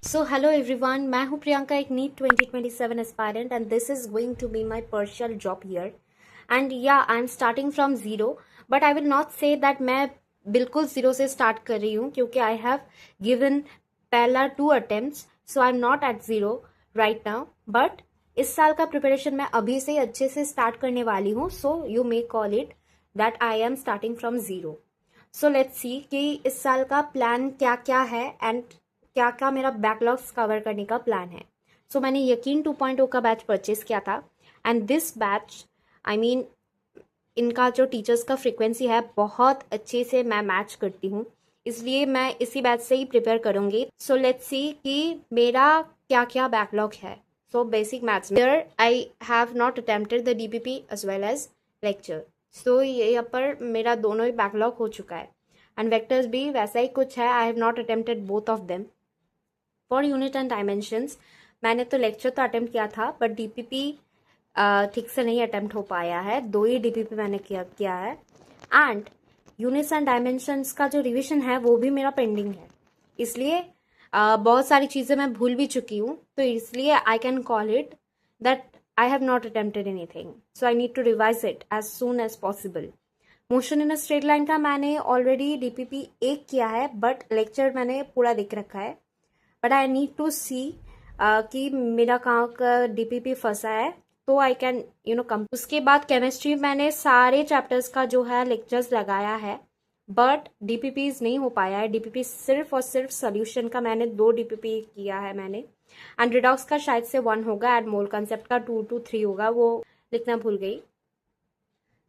So hello everyone, मैं हूँ प्रियंका, एक NEET 2027 aspirant and this is going to be my partial job year and yeah I am starting from zero. But I will not say that मैं बिल्कुल zero से start कर रही हूँ, क्योंकि आई हैव गिवन पहला 2 attempts, so I am not at zero right now. But इस साल का प्रिपरेशन मैं अभी से अच्छे से स्टार्ट करने वाली हूँ, so you may call it that I am starting from zero. So let's see कि इस साल का प्लान क्या क्या है एंड क्या क्या मेरा बैकलॉग्स कवर करने का प्लान है। सो मैंने यकीन 2.0 का बैच परचेज किया था and this batch I mean इनका जो टीचर्स का फ्रिक्वेंसी है बहुत अच्छे से मैं मैच करती हूँ, इसलिए मैं इसी बैच से ही प्रिपेयर करूँगी। सो लेट्स सी कि मेरा क्या क्या बैकलॉग है। So basic maths there I have not attempted the DPP as well as lecture. So यहाँ पर मेरा दोनों ही बैकलॉग हो चुका है एंड वेक्टर्स भी वैसा ही कुछ है। आई have not attempted both of them. For unit and dimensions मैंने तो लेक्चर तो अटेम्प्ट किया था, बट डीपीपी ठीक से नहीं अटेम्प्ट हो पाया है। 2 ही डीपीपी मैंने किया है एंड यूनिट्स एंड डायमेंशंस का जो रिवीजन है वो भी मेरा पेंडिंग है, इसलिए बहुत सारी चीज़ें मैं भूल भी चुकी हूँ। तो इसलिए I can call it that I have not attempted anything, so I need to revise it as soon as possible. Motion in a straight line का मैंने ऑलरेडी डीपीपी 1 किया है, बट लेक्चर मैंने पूरा देख रखा है। बट आई नीड टू सी कि मेरा कहाँ का डीपीपी फंसा है, तो आई कैन कम। उसके बाद केमिस्ट्री मैंने सारे चैप्टर्स का जो है लेक्चर्स लगाया है, बट डीपीपीज नहीं हो पाया है। डीपीपी सिर्फ और सिर्फ सोल्यूशन का मैंने 2 डीपीपी किया है मैंने, एंड रिडॉक्स का शायद से 1 होगा एंड मोल कंसेप्ट का 2 to 3 होगा, वो लिखना भूल गई।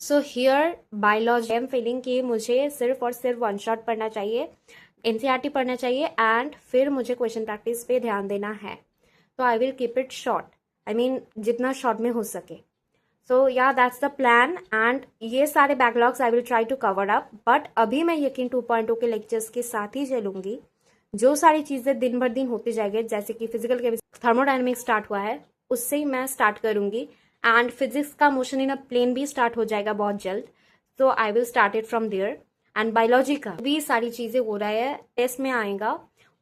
So here biology I am feeling कि मुझे सिर्फ और सिर्फ 1 शॉट पढ़ना चाहिए, एनसीईआरटी पढ़ना चाहिए एंड फिर मुझे क्वेश्चन प्रैक्टिस पे ध्यान देना है। तो I will keep it short, I mean जितना शॉर्ट में हो सके। सो या दैट्स द प्लान एंड ये सारे backlogs I will try to cover up. But अभी मैं यकीन 2.0 के लेक्चर्स के साथ ही चलूंगी। जो सारी चीज़ें दिन भर दिन होती जाएगी, जैसे कि फिजिकल केमिस्ट्री थर्मोडायनेमिक्स स्टार्ट हुआ है, उससे ही मैं स्टार्ट करूंगी एंड फिजिक्स का मोशन इन अ प्लेन भी स्टार्ट हो जाएगा बहुत जल्द। So I will start it from there and biology का भी सारी चीज़ें हो रहा है, टेस्ट में आएगा,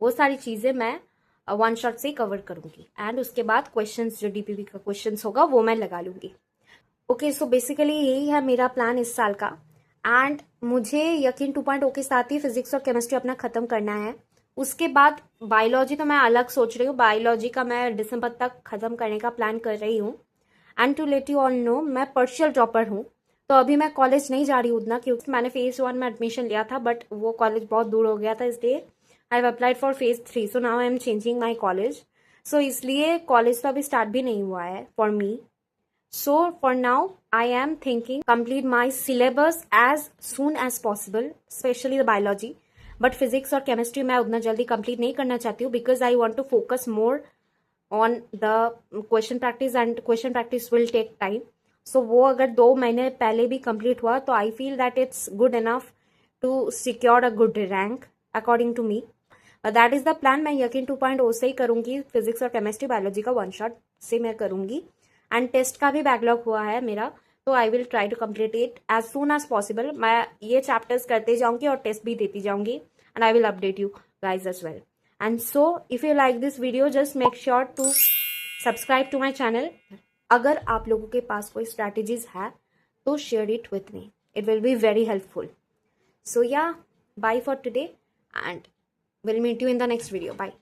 वो सारी चीज़ें मैं 1 शॉट से ही कवर करूंगी एंड उसके बाद क्वेश्चंस जो डीपीपी का क्वेश्चंस होगा वो मैं लगा लूंगी। ओके, सो बेसिकली यही है मेरा प्लान इस साल का एंड मुझे यकीन 2.0 के साथ ही फिजिक्स और केमिस्ट्री अपना खत्म करना है। उसके बाद बायोलॉजी तो मैं अलग सोच रही हूँ, बायोलॉजी का मैं दिसंबर तक खत्म करने का प्लान कर रही हूँ। And to let you all know, मैं पर्शियल ड्रॉपर हूँ, तो अभी मैं कॉलेज नहीं जा रही हूँ उतना, क्योंकि मैंने फेज 1 में एडमिशन लिया था बट वो कॉलेज बहुत दूर हो गया था, इसलिए I have applied for phase 3। So now I am changing my college. So इसलिए कॉलेज तो अभी स्टार्ट भी नहीं हुआ है for me. So for now I am thinking complete my syllabus as soon as possible, specially the biology. But physics और chemistry मैं उतना जल्दी कंप्लीट नहीं करना चाहती हूँ, because I want to focus more on the question practice and question practice will take time. So वो अगर 2 महीने पहले भी कंप्लीट हुआ तो I feel that it's good enough to secure a good rank according to me. That is the plan. मैं यकीन 2.0 से ही करूंगी, फिजिक्स और केमिस्ट्री बायोलॉजी का 1 शॉट से मैं करूंगी एंड टेस्ट का भी बैकलॉग हुआ है मेरा, तो I will try to complete it as soon as possible. मैं ये चैप्टर्स करते जाऊंगी और टेस्ट भी देती जाऊंगी and I will update you guys as well. And so if you like this video, just make sure to subscribe to my channel. अगर आप लोगों के पास कोई strategies है तो share it with me, it will be very helpful. So yeah, bye for today and we'll meet you in the next video. Bye.